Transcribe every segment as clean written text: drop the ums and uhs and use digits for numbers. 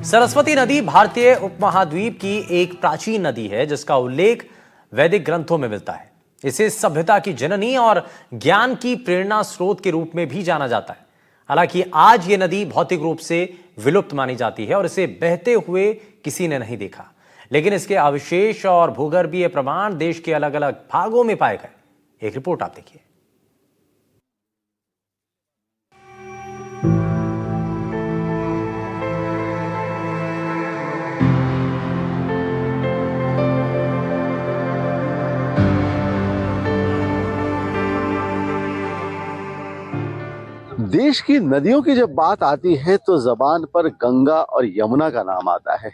सरस्वती नदी भारतीय उपमहाद्वीप की एक प्राचीन नदी है जिसका उल्लेख वैदिक ग्रंथों में मिलता है। इसे सभ्यता की जननी और ज्ञान की प्रेरणा स्रोत के रूप में भी जाना जाता है। हालांकि आज ये नदी भौतिक रूप से विलुप्त मानी जाती है और इसे बहते हुए किसी ने नहीं देखा, लेकिन इसके अवशेष और भूगर्भीय प्रमाण देश के अलग अलग भागों में पाए गए। एक रिपोर्ट आप देखिए। देश की नदियों की जब बात आती है तो जबान पर गंगा और यमुना का नाम आता है,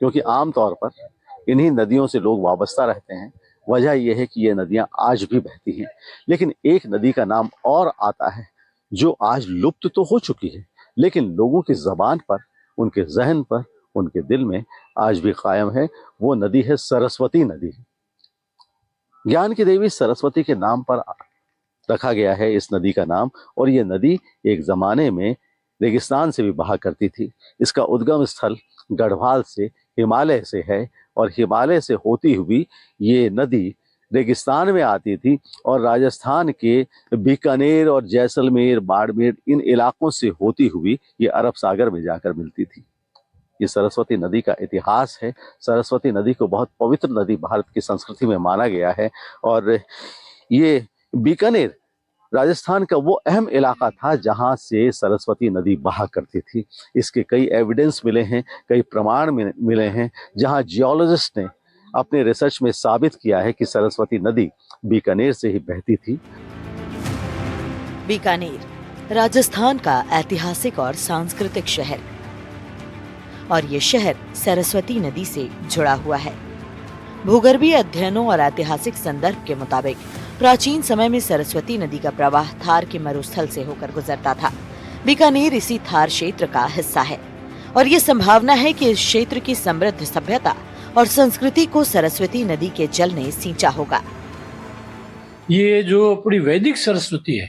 क्योंकि आमतौर पर इन्हीं नदियों से लोग वाबस्ता रहते हैं। वजह यह है कि ये नदियां आज भी बहती हैं, लेकिन एक नदी का नाम और आता है जो आज लुप्त तो हो चुकी है, लेकिन लोगों की जबान पर, उनके जहन पर, उनके दिल में आज भी कायम है। वो नदी है सरस्वती नदी। ज्ञान की देवी सरस्वती के नाम पर रखा गया है इस नदी का नाम, और ये नदी एक जमाने में रेगिस्तान से भी बहा करती थी। इसका उद्गम स्थल गढ़वाल से, हिमालय से है, और हिमालय से होती हुई ये नदी रेगिस्तान में आती थी और राजस्थान के बीकानेर और जैसलमेर, बाड़मेर, इन इलाकों से होती हुई ये अरब सागर में जाकर मिलती थी। ये सरस्वती नदी का इतिहास है। सरस्वती नदी को बहुत पवित्र नदी भारत की संस्कृति में माना गया है, और ये बीकानेर राजस्थान का वो अहम इलाका था जहां से सरस्वती नदी बहा करती थी। इसके कई एविडेंस मिले हैं, कई प्रमाण मिले हैं, जहां जियोलॉजिस्ट ने अपने रिसर्च में साबित किया है कि सरस्वती नदी बीकानेर से ही बहती थी। बीकानेर राजस्थान का ऐतिहासिक और सांस्कृतिक शहर, और ये शहर सरस्वती नदी से जुड़ा हुआ है। भूगर्भीय अध्ययनों और ऐतिहासिक संदर्भ के मुताबिक प्राचीन समय में सरस्वती नदी का प्रवाह थार के मरुस्थल से होकर गुजरता था। बीकानेर इसी थार क्षेत्र का हिस्सा है, और ये संभावना है कि इस क्षेत्र की समृद्ध सभ्यता और संस्कृति को सरस्वती नदी के जल ने सींचा होगा। ये जो अपनी वैदिक सरस्वती है,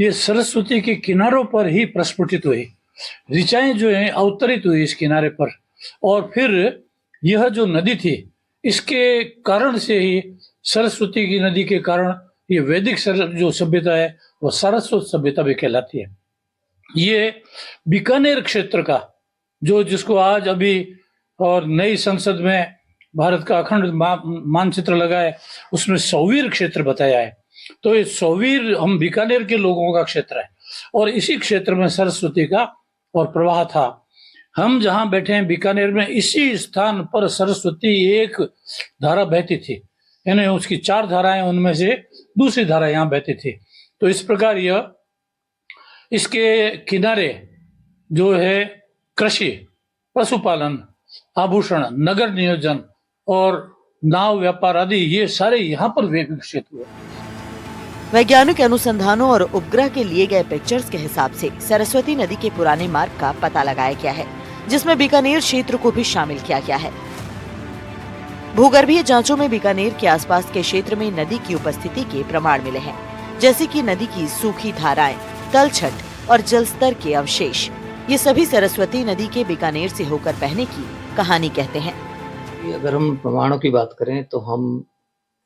ये सरस्वती के किनारों पर ही प्रस्फुटित हुई, ऋचाएं जो है अवतरित हुई इस किनारे पर, और फिर यह जो नदी थी इसके कारण से ही, सरस्वती की नदी के कारण ये वैदिक जो सभ्यता है वो सारस्वत सभ्यता भी कहलाती है। ये बीकानेर क्षेत्र का जो जिसको आज अभी और नई संसद में भारत का अखंड मानचित्र लगा है, उसमें सौवीर क्षेत्र बताया है। तो ये सौवीर हम बीकानेर के लोगों का क्षेत्र है, और इसी क्षेत्र में सरस्वती का और प्रवाह था। हम जहां बैठे हैं बीकानेर में, इसी स्थान पर सरस्वती एक धारा बहती थी, यानी उसकी 4 धाराएं, उनमें से दूसरी धारा यहाँ बहती थी। तो इस प्रकार यह इसके किनारे जो है कृषि, पशुपालन, आभूषण, नगर नियोजन और नाव व्यापार आदि, ये सारे यहाँ पर विकसित हुए। वैज्ञानिक अनुसंधानों और उपग्रह के लिए गए पिक्चर्स के हिसाब से सरस्वती नदी के पुराने मार्ग का पता लगाया गया है, जिसमें बीकानेर क्षेत्र को भी शामिल किया गया है। भूगर्भीय जांचों में बीकानेर के आसपास के क्षेत्र में नदी की उपस्थिति के प्रमाण मिले हैं, जैसे कि नदी की सूखी धाराएं, तलछट और जलस्तर के अवशेष। ये सभी सरस्वती नदी के बीकानेर से होकर बहने की कहानी कहते हैं। अगर हम प्रमाणों की बात करें तो हम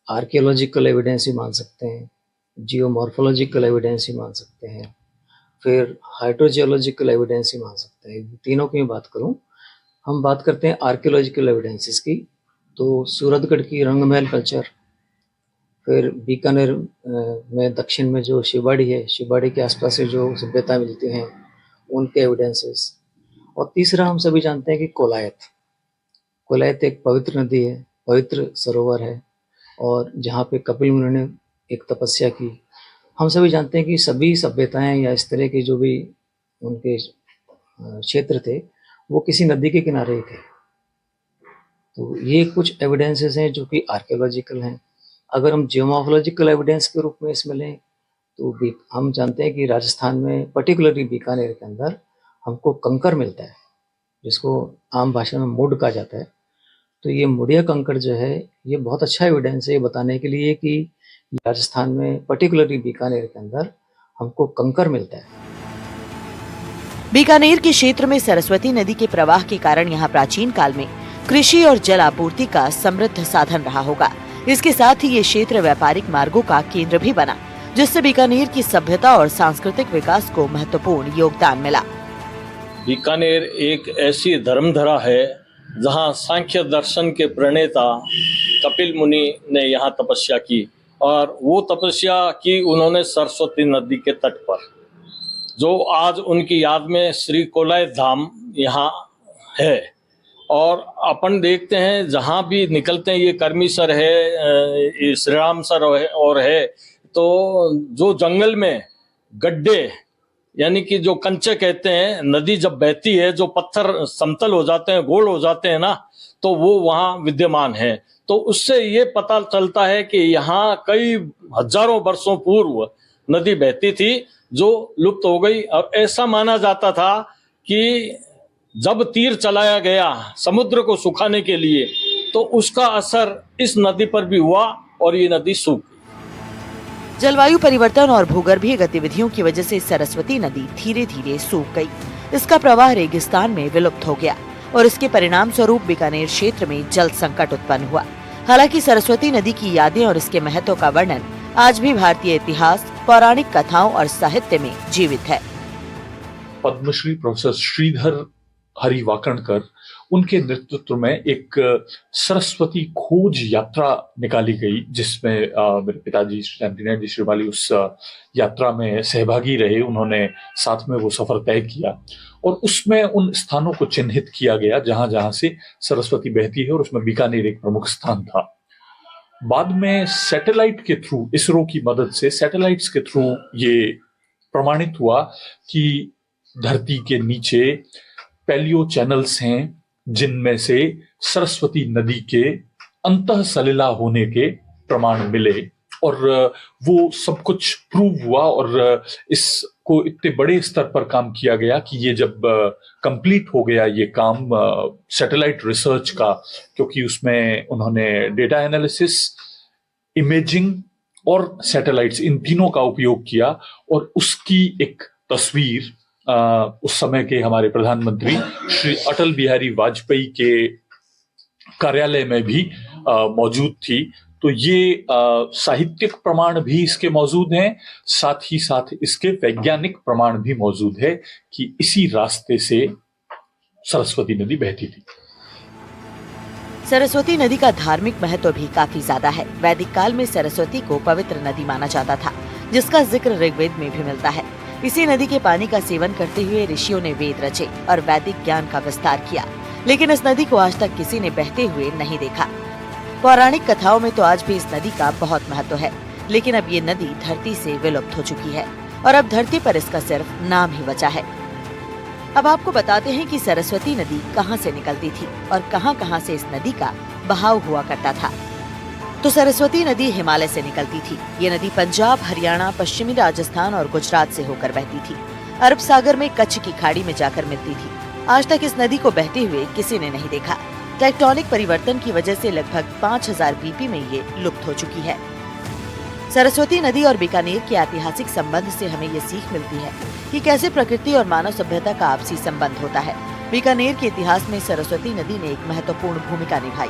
आर्कियोलॉजिकल एविडेंस ही मान सकते हैं, जियोमॉर्फोलॉजिकल एविडेंस ही मान सकते हैं, फिर हाइड्रोजियोलॉजिकल एविडेंस ही मान सकते हैं। तीनों की बात करूं, हम बात करते हैं आर्कियोलॉजिकल एविडेंसेस की, तो सूरतगढ़ की रंगमहल कल्चर, फिर बीकानेर में दक्षिण में जो शिवबाड़ी है, शिवबाड़ी के आसपास से जो सभ्यता मिलती हैं उनके एविडेंसेस, और तीसरा हम सभी जानते हैं कि कोलायत एक पवित्र नदी है, पवित्र सरोवर है, और जहाँ पे कपिल मुनि ने एक तपस्या की। हम सभी जानते हैं कि सभी सभ्यताएं या इस तरह के जो भी उनके क्षेत्र थे वो किसी नदी के किनारे ही थे। तो ये कुछ एविडेंसेस हैं जो कि आर्कियोलॉजिकल हैं। अगर हम जियोमॉर्फोलॉजिकल एविडेंस के रूप में इसमें लें तो भी हम जानते हैं कि राजस्थान में, पर्टिकुलरली बीकानेर के अंदर, हमको कंकर मिलता है, जिसको आम भाषा में मुड कहा जाता है। तो ये मुड़िया कंकर जो है, ये बहुत अच्छा एविडेंस है ये बताने के लिए कि राजस्थान में, पर्टिकुलरली बीकानेर के अंदर, हमको कंकर मिलता है। बीकानेर के क्षेत्र में सरस्वती नदी के प्रवाह के कारण यहाँ प्राचीन काल में कृषि और जल आपूर्ति का समृद्ध साधन रहा होगा। इसके साथ ही ये क्षेत्र व्यापारिक मार्गों का केंद्र भी बना, जिससे बीकानेर की सभ्यता और सांस्कृतिक विकास को महत्वपूर्ण योगदान मिला। बीकानेर एक ऐसी धर्मधरा है जहाँ सांख्य दर्शन के प्रणेता कपिल मुनि ने यहाँ तपस्या की, और वो तपस्या की उन्होंने सरस्वती नदी के तट पर, जो आज उनकी याद में श्री कोलाय धाम यहाँ है। और अपन देखते हैं जहाँ भी निकलते हैं, ये कर्मीसर है, श्री राम सर और है, तो जो जंगल में गड्ढे यानी कि जो कंचे कहते हैं, नदी जब बहती है जो पत्थर समतल हो जाते हैं, गोल हो जाते हैं ना, तो वो वहाँ विद्यमान है। तो उससे ये पता चलता है कि यहाँ कई हजारों वर्षों पूर्व नदी बहती थी जो लुप्त हो गई। और ऐसा माना जाता था कि जब तीर चलाया गया समुद्र को सुखाने के लिए, तो उसका असर इस नदी पर भी हुआ और ये नदी सूख गई। जलवायु परिवर्तन और भूगर्भीय गतिविधियों की वजह से सरस्वती नदी धीरे धीरे सूख गई। इसका प्रवाह रेगिस्तान में विलुप्त हो गया और इसके परिणाम स्वरूप बीकानेर क्षेत्र में जल संकट उत्पन्न हुआ। हालांकि सरस्वती नदी की यादें और इसके महत्व का वर्णन आज भी भारतीय इतिहास, पौराणिक कथाओं और साहित्य में जीवित है। पद्मश्री प्रोफेसर श्रीधर हरिवाकणकर, उनके नेतृत्व में एक सरस्वती खोज यात्रा निकाली गई, जिसमें मेरे पिताजी श्री श्रीमाली उस यात्रा में सहभागी रहे। उन्होंने साथ में वो सफर तय किया और उसमें उन स्थानों को चिन्हित किया गया जहां जहां से सरस्वती बहती है, और उसमें बीकानेर एक प्रमुख स्थान था। बाद में सैटेलाइट के थ्रू, इसरो की मदद से सैटेलाइट्स के थ्रू ये प्रमाणित हुआ कि धरती के नीचे पैलियो चैनल्स हैं जिनमें से सरस्वती नदी के अंतः सलिला होने के प्रमाण मिले, और वो सब कुछ प्रूव हुआ। और इसको इतने बड़े स्तर पर काम किया गया कि ये जब कंप्लीट हो गया ये काम सैटेलाइट रिसर्च का, क्योंकि उसमें उन्होंने डेटा एनालिसिस, इमेजिंग और सैटेलाइट्स, इन तीनों का उपयोग किया, और उसकी एक तस्वीर उस समय के हमारे प्रधानमंत्री श्री अटल बिहारी वाजपेयी के कार्यालय में भी मौजूद थी। तो ये साहित्यिक प्रमाण भी इसके मौजूद हैं, साथ ही साथ इसके वैज्ञानिक प्रमाण भी मौजूद है कि इसी रास्ते से सरस्वती नदी बहती थी। सरस्वती नदी का धार्मिक महत्व भी काफी ज्यादा है। वैदिक काल में सरस्वती को पवित्र नदी माना जाता था, जिसका जिक्र ऋग्वेद में भी मिलता है। इसी नदी के पानी का सेवन करते हुए ऋषियों ने वेद रचे और वैदिक ज्ञान का विस्तार किया, लेकिन इस नदी को आज तक किसी ने बहते हुए नहीं देखा। पौराणिक कथाओं में तो आज भी इस नदी का बहुत महत्व है, लेकिन अब ये नदी धरती से विलुप्त हो चुकी है और अब धरती पर इसका सिर्फ नाम ही बचा है। अब आपको बताते हैं कि सरस्वती नदी कहाँ से निकलती थी और कहाँ से इस नदी का बहाव हुआ करता था। तो सरस्वती नदी हिमालय से निकलती थी। ये नदी पंजाब, हरियाणा, पश्चिमी राजस्थान और गुजरात से होकर बहती थी। अरब सागर में कच्छ की खाड़ी में जाकर मिलती थी। आज तक इस नदी को बहते हुए किसी ने नहीं देखा। टेक्टोनिक परिवर्तन की वजह से लगभग 5000 बीपी में ये लुप्त हो चुकी है। सरस्वती नदी और बीकानेर के ऐतिहासिक संबंध से हमें ये सीख मिलती है कि कैसे प्रकृति और मानव सभ्यता का आपसी संबंध होता है। बीकानेर के इतिहास में सरस्वती नदी ने एक महत्वपूर्ण भूमिका निभाई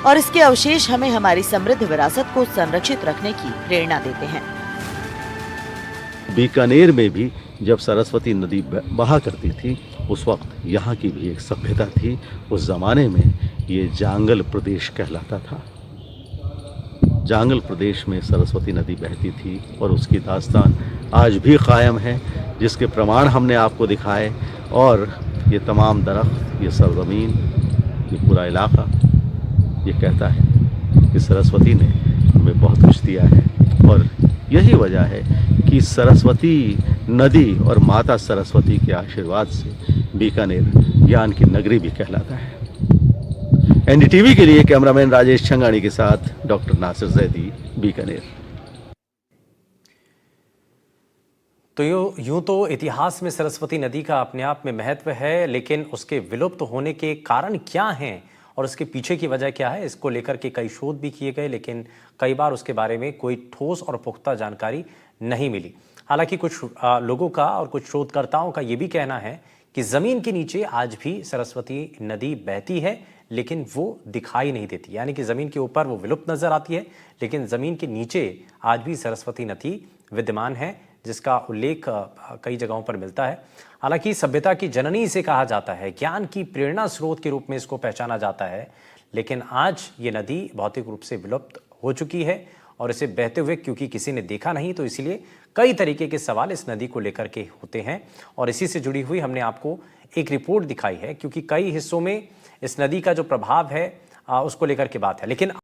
और इसके अवशेष हमें हमारी समृद्ध विरासत को संरक्षित रखने की प्रेरणा देते हैं। बीकानेर में भी जब सरस्वती नदी बहा करती थी, उस वक्त यहाँ की भी एक सभ्यता थी। उस जमाने में ये जांगल प्रदेश कहलाता था। जांगल प्रदेश में सरस्वती नदी बहती थी और उसकी दास्तान आज भी कायम है, जिसके प्रमाण हमने आपको दिखाए। और ये तमाम दरख्त, ये सरजमीन, ये पूरा इलाका ये कहता है कि सरस्वती ने हमें बहुत कुछ दिया है। और यही वजह है कि सरस्वती नदी और माता सरस्वती के आशीर्वाद से बीकानेर ज्ञान की नगरी भी कहलाता है। एनडीटीवी के लिए कैमरामैन राजेश छंगानी के साथ डॉक्टर नासिर जैदी, बीकानेर। तो यूं तो इतिहास में सरस्वती नदी का अपने आप में महत्व है, लेकिन उसके विलुप्त होने के कारण क्या हैं और उसके पीछे की वजह क्या है, इसको लेकर के कई शोध भी किए गए, लेकिन कई बार उसके बारे में कोई ठोस और पुख्ता जानकारी नहीं मिली। हालांकि कुछ लोगों का और कुछ शोधकर्ताओं का ये भी कहना है कि जमीन के नीचे आज भी सरस्वती नदी बहती है, लेकिन वो दिखाई नहीं देती। यानी कि जमीन के ऊपर वो विलुप्त नजर आती है, लेकिन जमीन के नीचे आज भी सरस्वती नदी विद्यमान है, जिसका उल्लेख कई जगहों पर मिलता है। हालांकि सभ्यता की जननी इसे कहा जाता है, ज्ञान की प्रेरणा स्रोत के रूप में इसको पहचाना जाता है, लेकिन आज ये नदी भौतिक रूप से विलुप्त हो चुकी है और इसे बहते हुए क्योंकि किसी ने देखा नहीं, तो इसलिए कई तरीके के सवाल इस नदी को लेकर के होते हैं। और इसी से जुड़ी हुई हमने आपको एक रिपोर्ट दिखाई है, क्योंकि कई हिस्सों में इस नदी का जो प्रभाव है उसको लेकर के बात है। लेकिन